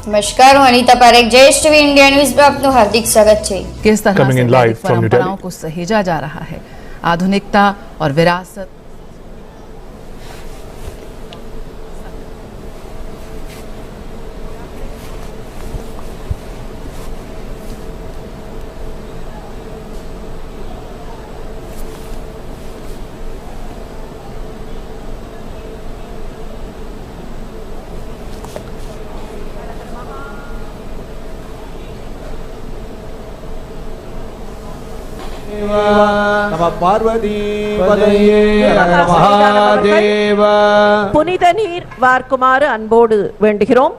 नमस्कार, હું Anita Parekh, Jayesh TV India news में आपનું हार्दिक स्वागत है। किस तरह Coming से in live वैदिक from New परंपराओं Delhi। को सहेजा जा रहा है, आधुनिकता और विरासत। நம பார்வதி பதையே மகாதேவ. புனித நீர் வார்க்குமாறு அன்போடு வேண்டுகிறோம்.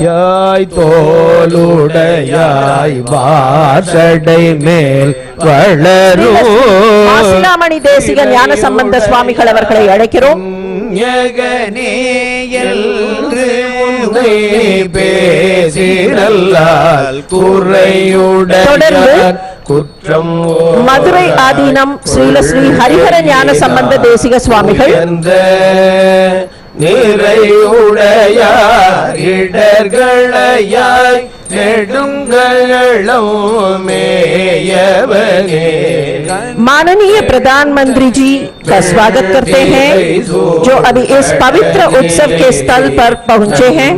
யாய் தோளுடையாய் வாசடை மேல் வளரும் மாசிலாமணி தேசிக ஞான சம்பந்த சுவாமிகள் அவர்களை அழைக்கிறோம். பேசினல்லால் குறையுடைய குற்றம் மதுரை ஆதீனம் ஸ்ரீலஸ்ரீ ஹரிஹர ஞான சம்பந்த தேசிக சுவாமிகள். நிறையுடையார் இடர்களையாய் माननीय प्रधानमंत्री जी का स्वागत करते हैं, जो अभी इस पवित्र उत्सव के स्थल पर पहुंचे हैं।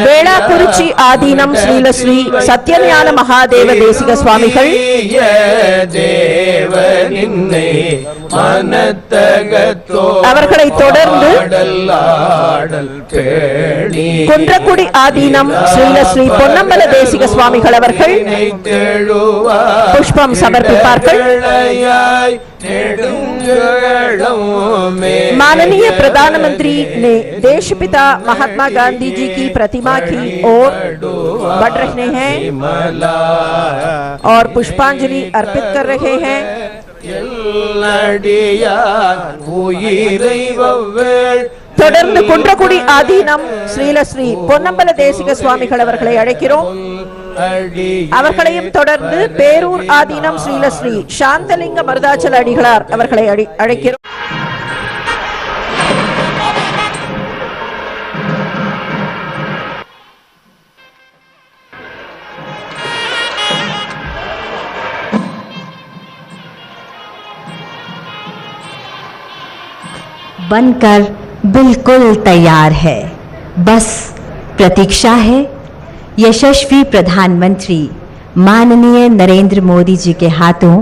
वेड़ाकुरुचि आदीनम श्रीलश्री सत्यज्ञान महादेव देशिक स्वामिகள் அவர்களை தொடர்ந்து குன்றக்குடி ஆதீனம் ஸ்ரீலஸ்ரீ பொன்னம்பல தேசிக சுவாமிகள் அவர்கள் புஷ்பம் சமர்ப்பிப்பார்கள்। माननीय प्रधानमंत्री ने देशपिता महात्मा गांधी जी की प्रतिमा की ओर बढ़ रहे हैं और पुष्पांजलि अर्पित कर रहे हैं। தொடர்ந்து குன்றக்குடி ஆதீனம் ஸ்ரீலஸ்ரீ பொன்னம்பல தேசிக சுவாமிகள் அவர்களை அழைக்கிறோம்। அவர்களையும் தொடர்ந்து பேரூர் ஆதீனம் ஸ்ரீலஸ்ரீ சாந்தலிங்க மருதாச்சல அடிகளார் அவர்களை அழைக்கிறோம்। बनकर बिल्कुल तैयार है, बस प्रतीक्षा है यशस्वी प्रधानमंत्री माननीय नरेंद्र मोदी जी के हाथों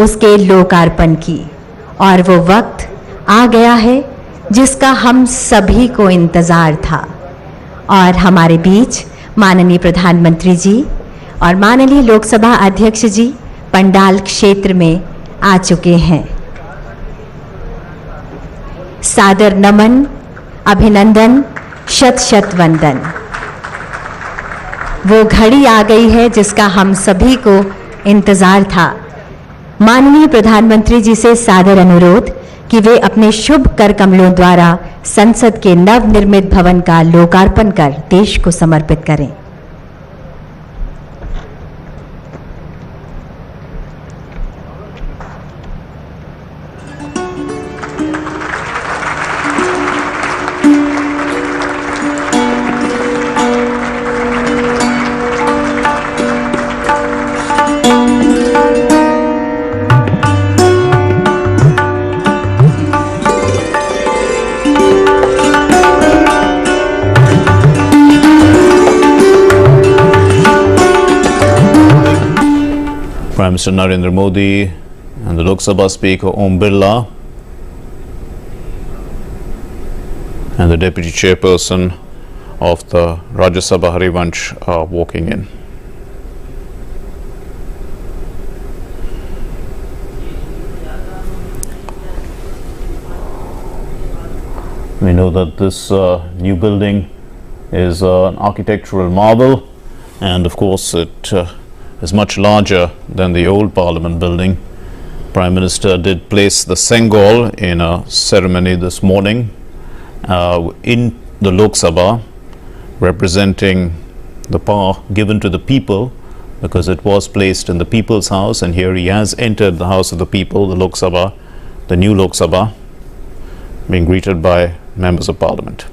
उसके लोकार्पण की। और वो वक्त आ गया है जिसका हम सभी को इंतज़ार था। और हमारे बीच माननीय प्रधानमंत्री जी और माननीय लोकसभा अध्यक्ष जी पंडाल क्षेत्र में आ चुके हैं। सादर नमन, अभिनंदन, शत शत वंदन। वो घड़ी आ गई है जिसका हम सभी को इंतजार था। माननीय प्रधानमंत्री जी से सादर अनुरोध कि वे अपने शुभ कर कमलों द्वारा संसद के नवनिर्मित भवन का लोकार्पण कर देश को समर्पित करें। Prime Minister Narendra Modi and the Lok Sabha Speaker Om Birla and the Deputy Chairperson of the Rajya Sabha Harivansh are walking in. We know that this new building is an architectural marvel, and of course it is much larger than the old Parliament building. Prime Minister did place the Sengol in a ceremony this morning in the Lok Sabha, representing the power given to the people because it was placed in the people's house, and here he has entered the house of the people, the Lok Sabha, the new Lok Sabha, being greeted by members of parliament.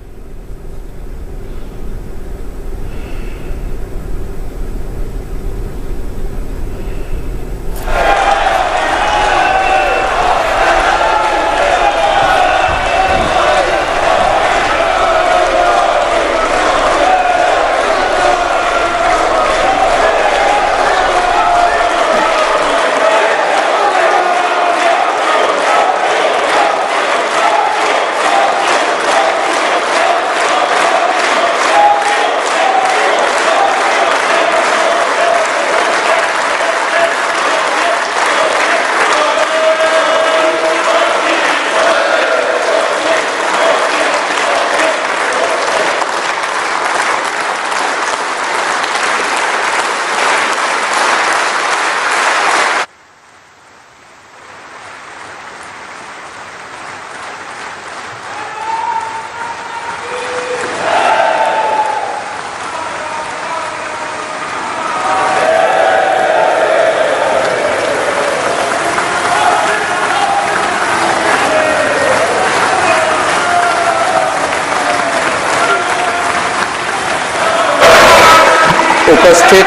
उपस्थित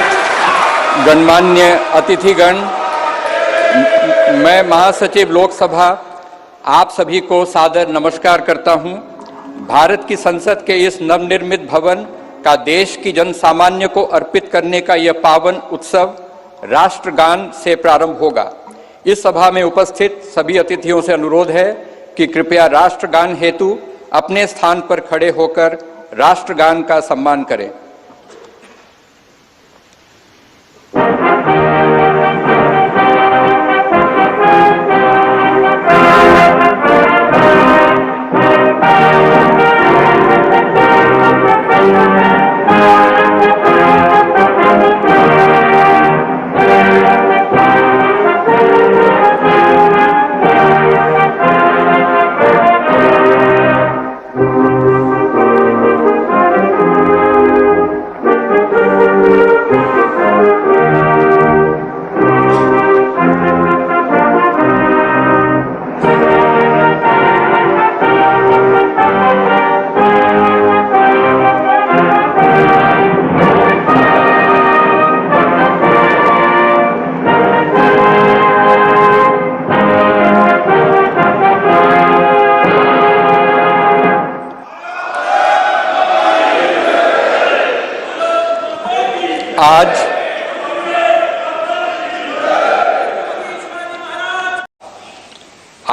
गणमान्य अतिथिगण, मैं महासचिव लोकसभा आप सभी को सादर नमस्कार करता हूं। भारत की संसद के इस नवनिर्मित भवन का देश की जन सामान्य को अर्पित करने का यह पावन उत्सव राष्ट्रगान से प्रारंभ होगा। इस सभा में उपस्थित सभी अतिथियों से अनुरोध है कि कृपया राष्ट्रगान हेतु अपने स्थान पर खड़े होकर राष्ट्रगान का सम्मान करें।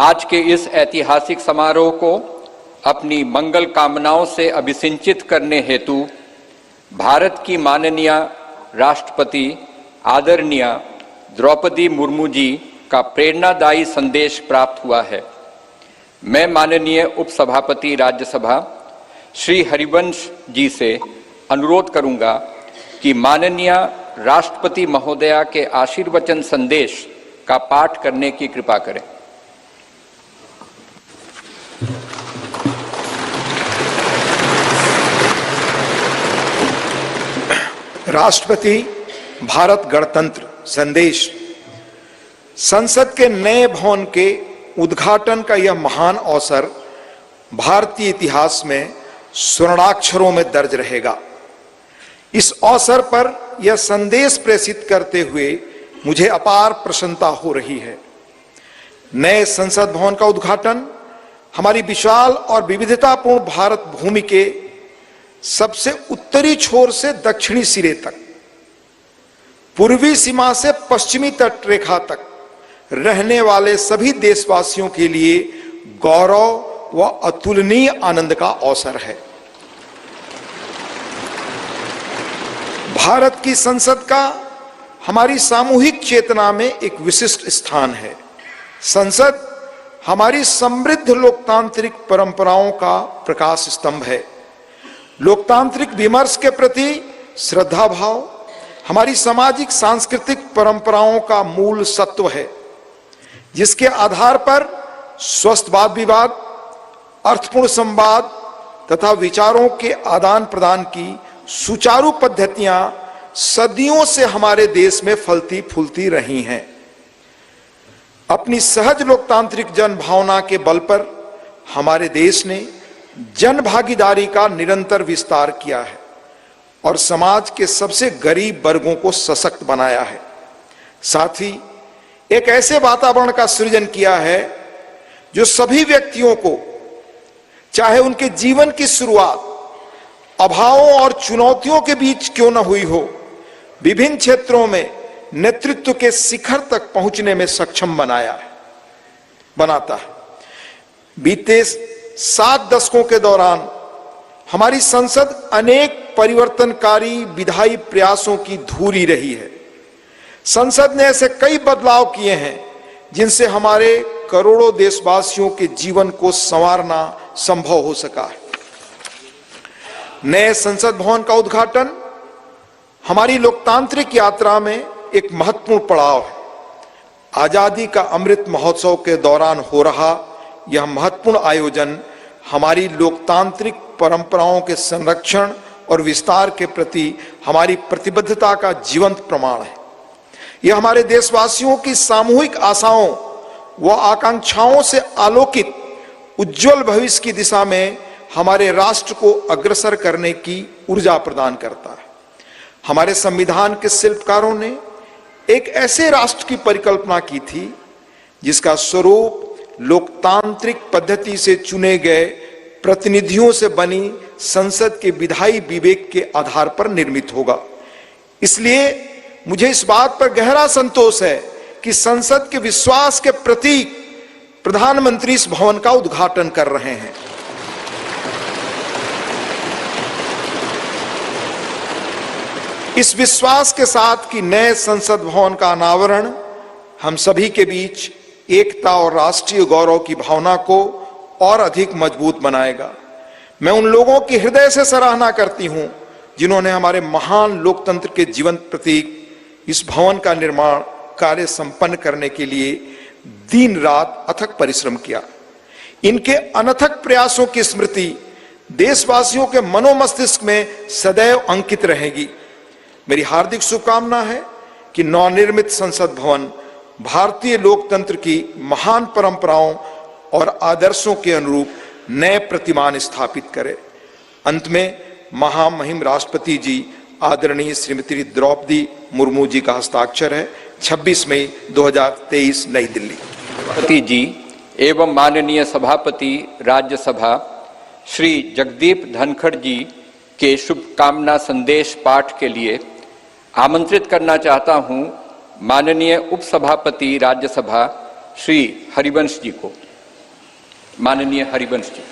आज के इस ऐतिहासिक समारोह को अपनी मंगल कामनाओं से अभिसिंचित करने हेतु भारत की माननीय राष्ट्रपति आदरणीय द्रौपदी मुर्मू जी का प्रेरणादायी संदेश प्राप्त हुआ है। मैं माननीय उपसभापति राज्यसभा श्री हरिवंश जी से अनुरोध करूंगा कि माननीय राष्ट्रपति महोदया के आशीर्वचन संदेश का पाठ करने की कृपा करें। राष्ट्रपति भारत गणतंत्र संदेश। संसद के नए भवन के उद्घाटन का यह महान अवसर भारतीय इतिहास में स्वर्णाक्षरों में दर्ज रहेगा। इस अवसर पर यह संदेश प्रेषित करते हुए मुझे अपार प्रसन्नता हो रही है। नए संसद भवन का उद्घाटन हमारी विशाल और विविधतापूर्ण भारत भूमि के सबसे उत्तरी छोर से दक्षिणी सिरे तक, पूर्वी सीमा से पश्चिमी तट रेखा तक रहने वाले सभी देशवासियों के लिए गौरव व अतुलनीय आनंद का अवसर है। भारत की संसद का हमारी सामूहिक चेतना में एक विशिष्ट स्थान है। संसद हमारी समृद्ध लोकतांत्रिक परंपराओं का प्रकाश स्तंभ है। लोकतांत्रिक विमर्श के प्रति श्रद्धा भाव हमारी सामाजिक सांस्कृतिक परंपराओं का मूल सत्व है, जिसके आधार पर स्वस्थ वाद विवाद, अर्थपूर्ण संवाद तथा विचारों के आदान प्रदान की सुचारू पद्धतियां सदियों से हमारे देश में फलती फूलती रही हैं। अपनी सहज लोकतांत्रिक जन भावना के बल पर हमारे देश ने जन भागीदारी का निरंतर विस्तार किया है और समाज के सबसे गरीब वर्गों को सशक्त बनाया है। साथ ही एक ऐसे वातावरण का सृजन किया है जो सभी व्यक्तियों को, चाहे उनके जीवन की शुरुआत अभावों और चुनौतियों के बीच क्यों न हुई हो, विभिन्न क्षेत्रों में नेतृत्व के शिखर तक पहुंचने में सक्षम बनाता है। बीते 7 दशकों के दौरान हमारी संसद अनेक परिवर्तनकारी विधायी प्रयासों की धूरी रही है। संसद ने ऐसे कई बदलाव किए हैं जिनसे हमारे करोड़ों देशवासियों के जीवन को संवारना संभव हो सका है। नए संसद भवन का उद्घाटन हमारी लोकतांत्रिक यात्रा में एक महत्वपूर्ण पड़ाव है। आजादी का अमृत महोत्सव के दौरान हो रहा यह महत्वपूर्ण आयोजन हमारी लोकतांत्रिक परंपराओं के संरक्षण और विस्तार के प्रति हमारी प्रतिबद्धता का जीवंत प्रमाण है। यह हमारे देशवासियों की सामूहिक आशाओं व आकांक्षाओं से आलोकित उज्जवल भविष्य की दिशा में हमारे राष्ट्र को अग्रसर करने की ऊर्जा प्रदान करता है। हमारे संविधान के शिल्पकारों ने एक ऐसे राष्ट्र की परिकल्पना की थी जिसका स्वरूप लोकतांत्रिक पद्धति से चुने गए प्रतिनिधियों से बनी संसद के विधायी विवेक के आधार पर निर्मित होगा। इसलिए मुझे इस बात पर गहरा संतोष है कि संसद के विश्वास के प्रतीक प्रधानमंत्री इस भवन का उद्घाटन कर रहे हैं। इस विश्वास के साथ कि नए संसद भवन का अनावरण हम सभी के बीच एकता और राष्ट्रीय गौरव की भावना को और अधिक मजबूत बनाएगा। मैं उन लोगों की हृदय से सराहना करती हूं जिन्होंने हमारे महान लोकतंत्र के जीवंत प्रतीक इस भवन का निर्माण कार्य संपन्न करने के लिए दिन रात अथक परिश्रम किया। इनके अनथक प्रयासों की स्मृति देशवासियों के मनोमस्तिष्क में सदैव अंकित रहेगी। मेरी हार्दिक शुभकामना है कि नवनिर्मित संसद भवन भारतीय लोकतंत्र की महान परंपराओं और आदर्शों के अनुरूप नए प्रतिमान स्थापित करे। अंत में महामहिम राष्ट्रपति जी आदरणीय श्रीमती द्रौपदी मुर्मू जी का हस्ताक्षर है। 26 मई 2023 नई दिल्ली। राष्ट्रपति जी एवं माननीय सभापति राज्यसभा श्री जगदीप धनखड़ जी के शुभकामना संदेश पाठ के लिए आमंत्रित करना चाहता हूं माननीय उपसभापति राज्यसभा श्री हरिवंश जी को। माननीय हरिवंश जी।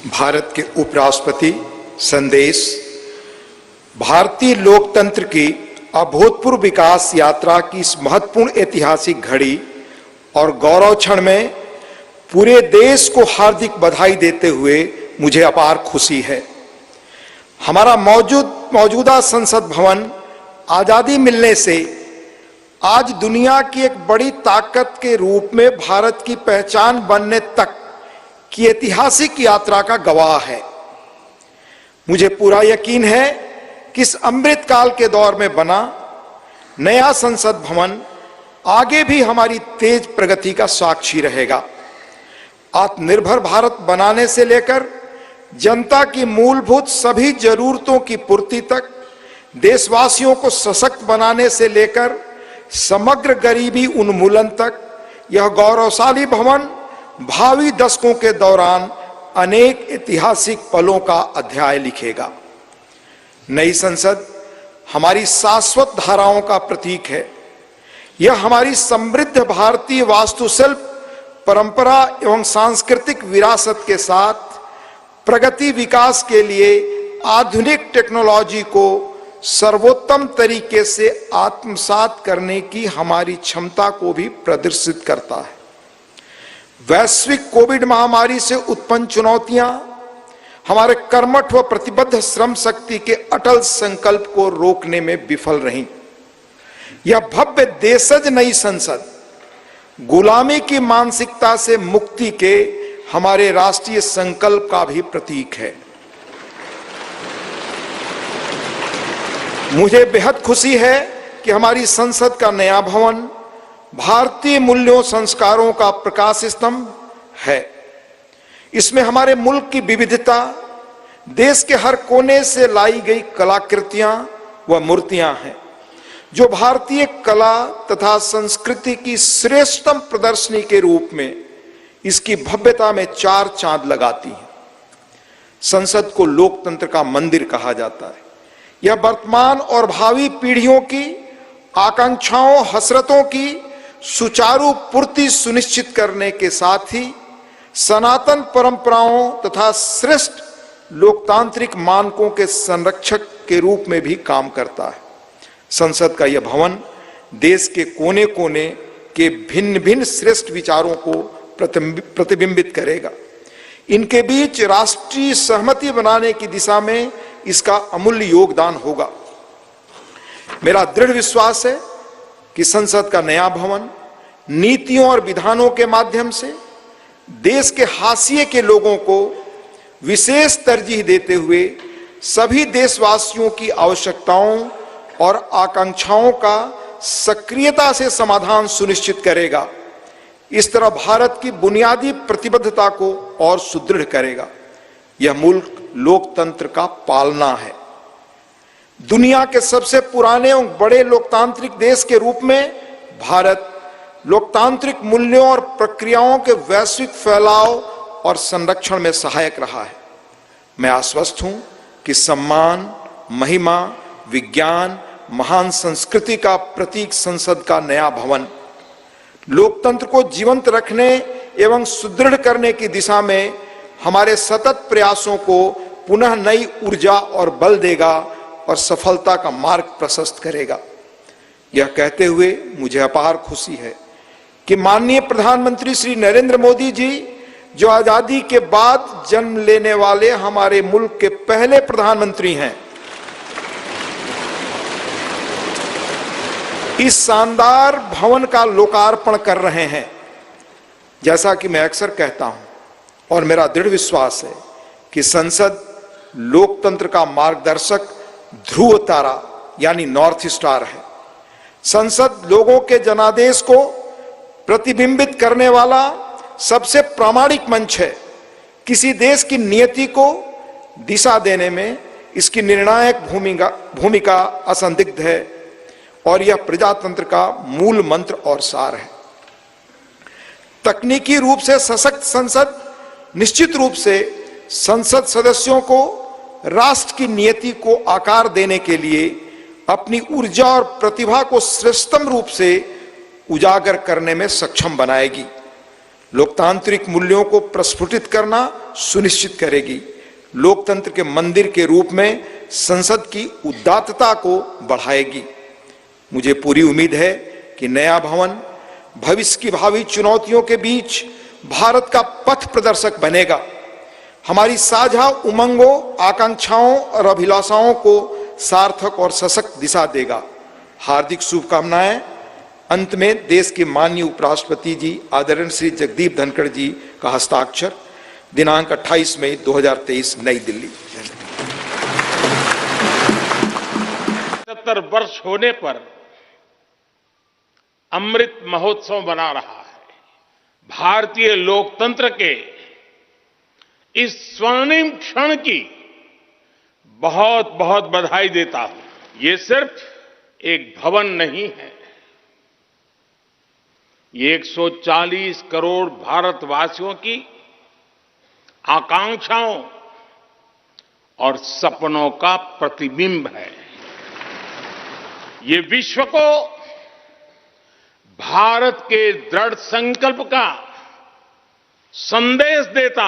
भारत के उपराष्ट्रपति संदेश। भारतीय लोकतंत्र की अभूतपूर्व विकास यात्रा की इस महत्वपूर्ण ऐतिहासिक घड़ी और गौरव क्षण में पूरे देश को हार्दिक बधाई देते हुए मुझे अपार खुशी है। हमारा मौजूदा संसद भवन आजादी मिलने से आज दुनिया की एक बड़ी ताकत के रूप में भारत की पहचान बनने तक की ऐतिहासिक यात्रा का गवाह है। मुझे पूरा यकीन है कि इस अमृत काल के दौर में बना नया संसद भवन आगे भी हमारी तेज प्रगति का साक्षी रहेगा। आत्मनिर्भर भारत बनाने से लेकर जनता की मूलभूत सभी जरूरतों की पूर्ति तक, देशवासियों को सशक्त बनाने से लेकर समग्र गरीबी उन्मूलन तक, यह गौरवशाली भवन भावी दशकों के दौरान अनेक ऐतिहासिक पलों का अध्याय लिखेगा। नई संसद हमारी शाश्वत धाराओं का प्रतीक है। यह हमारी समृद्ध भारतीय वास्तुशिल्प परंपरा एवं सांस्कृतिक विरासत के साथ प्रगति विकास के लिए आधुनिक टेक्नोलॉजी को सर्वोत्तम तरीके से आत्मसात करने की हमारी क्षमता को भी प्रदर्शित करता है। वैश्विक कोविड महामारी से उत्पन्न चुनौतियां हमारे कर्मठ व प्रतिबद्ध श्रम शक्ति के अटल संकल्प को रोकने में विफल रहीं। यह भव्य देशज नई संसद गुलामी की मानसिकता से मुक्ति के हमारे राष्ट्रीय संकल्प का भी प्रतीक है। मुझे बेहद खुशी है कि हमारी संसद का नया भवन भारतीय मूल्यों संस्कारों का प्रकाश स्तंभ है। इसमें हमारे मुल्क की विविधता, देश के हर कोने से लाई गई कलाकृतियां व मूर्तियां हैं, जो भारतीय कला तथा संस्कृति की श्रेष्ठतम प्रदर्शनी के रूप में इसकी भव्यता में चार चांद लगाती हैं। संसद को लोकतंत्र का मंदिर कहा जाता है। यह वर्तमान और भावी पीढ़ियों की आकांक्षाओं, हसरतों की सुचारू पूर्ति सुनिश्चित करने के साथ ही सनातन परंपराओं तथा श्रेष्ठ लोकतांत्रिक मानकों के संरक्षक के रूप में भी काम करता है। संसद का यह भवन देश के कोने कोने के भिन्न भिन्न श्रेष्ठ विचारों को प्रतिबिंबित करेगा। इनके बीच राष्ट्रीय सहमति बनाने की दिशा में इसका अमूल्य योगदान होगा। मेरा दृढ़ विश्वास है कि संसद का नया भवन नीतियों और विधानों के माध्यम से देश के हाशिए के लोगों को विशेष तरजीह देते हुए सभी देशवासियों की आवश्यकताओं और आकांक्षाओं का सक्रियता से समाधान सुनिश्चित करेगा। इस तरह भारत की बुनियादी प्रतिबद्धता को और सुदृढ़ करेगा। यह मुल्क लोकतंत्र का पालना है। दुनिया के सबसे पुराने और बड़े लोकतांत्रिक देश के रूप में भारत लोकतांत्रिक मूल्यों और प्रक्रियाओं के वैश्विक फैलाव और संरक्षण में सहायक रहा है। मैं आश्वस्त हूं कि सम्मान, महिमा, विज्ञान, महान संस्कृति का प्रतीक संसद का नया भवन लोकतंत्र को जीवंत रखने एवं सुदृढ़ करने की दिशा में हमारे सतत प्रयासों को पुनः नई ऊर्जा और बल देगा और सफलता का मार्ग प्रशस्त करेगा। यह कहते हुए मुझे अपार खुशी है कि माननीय प्रधानमंत्री श्री नरेंद्र मोदी जी, जो आजादी के बाद जन्म लेने वाले हमारे मुल्क के पहले प्रधानमंत्री हैं, इस शानदार भवन का लोकार्पण कर रहे हैं। जैसा कि मैं अक्सर कहता हूं और मेरा दृढ़ विश्वास है कि संसद लोकतंत्र का मार्गदर्शक ध्रुव तारा यानी नॉर्थ स्टार है। संसद लोगों के जनादेश को प्रतिबिंबित करने वाला सबसे प्रामाणिक मंच है। किसी देश की नियति को दिशा देने में इसकी निर्णायक भूमिका असंदिग्ध है और यह प्रजातंत्र का मूल मंत्र और सार है। तकनीकी रूप से सशक्त संसद निश्चित रूप से संसद सदस्यों को राष्ट्र की नियति को आकार देने के लिए अपनी ऊर्जा और प्रतिभा को श्रेष्ठतम रूप से उजागर करने में सक्षम बनाएगी। लोकतांत्रिक मूल्यों को प्रस्फुटित करना सुनिश्चित करेगी। लोकतंत्र के मंदिर के रूप में संसद की उदात्तता को बढ़ाएगी। मुझे पूरी उम्मीद है कि नया भवन भविष्य की भावी चुनौतियों के बीच भारत का पथ प्रदर्शक बनेगा। हमारी साझा उमंगों, आकांक्षाओं और अभिलाषाओं को सार्थक और सशक्त दिशा देगा। हार्दिक शुभकामनाएं। अंत में देश के माननीय उपराष्ट्रपति जी आदरणीय श्री जगदीप धनखड़ जी का हस्ताक्षर, दिनांक 28 मई 2023 नई दिल्ली। 70 वर्ष होने पर अमृत महोत्सव मना रहा है। भारतीय लोकतंत्र के इस स्वर्णिम क्षण की बहुत बहुत बधाई देता हूं। ये सिर्फ एक भवन नहीं है, ये 140 करोड़ भारतवासियों की आकांक्षाओं और सपनों का प्रतिबिंब है। ये विश्व को भारत के दृढ़ संकल्प का संदेश देता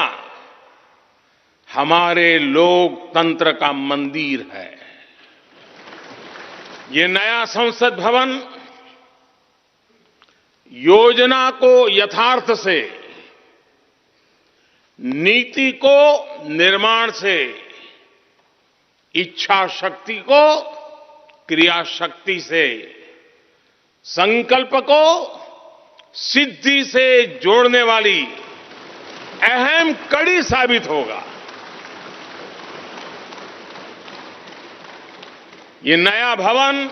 हमारे लोकतंत्र का मंदिर है। ये नया संसद भवन योजना को यथार्थ से, नीति को निर्माण से, इच्छा शक्ति को क्रिया शक्ति से, संकल्प को सिद्धि से जोड़ने वाली अहम कड़ी साबित होगा। ये नया भवन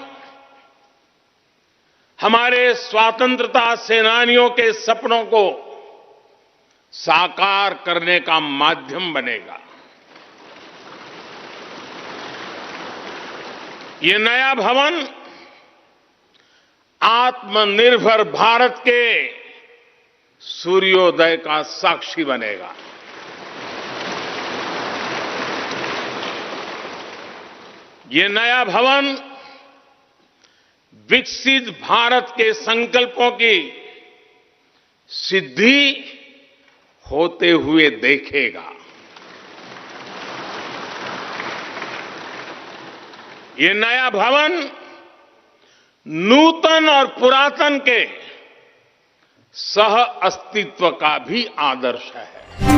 हमारे स्वतंत्रता सेनानियों के सपनों को साकार करने का माध्यम बनेगा। ये नया भवन आत्मनिर्भर भारत के सूर्योदय का साक्षी बनेगा। ये नया भवन विकसित भारत के संकल्पों की सिद्धि होते हुए देखेगा। ये नया भवन नूतन और पुरातन के सह अस्तित्व का भी आदर्श है।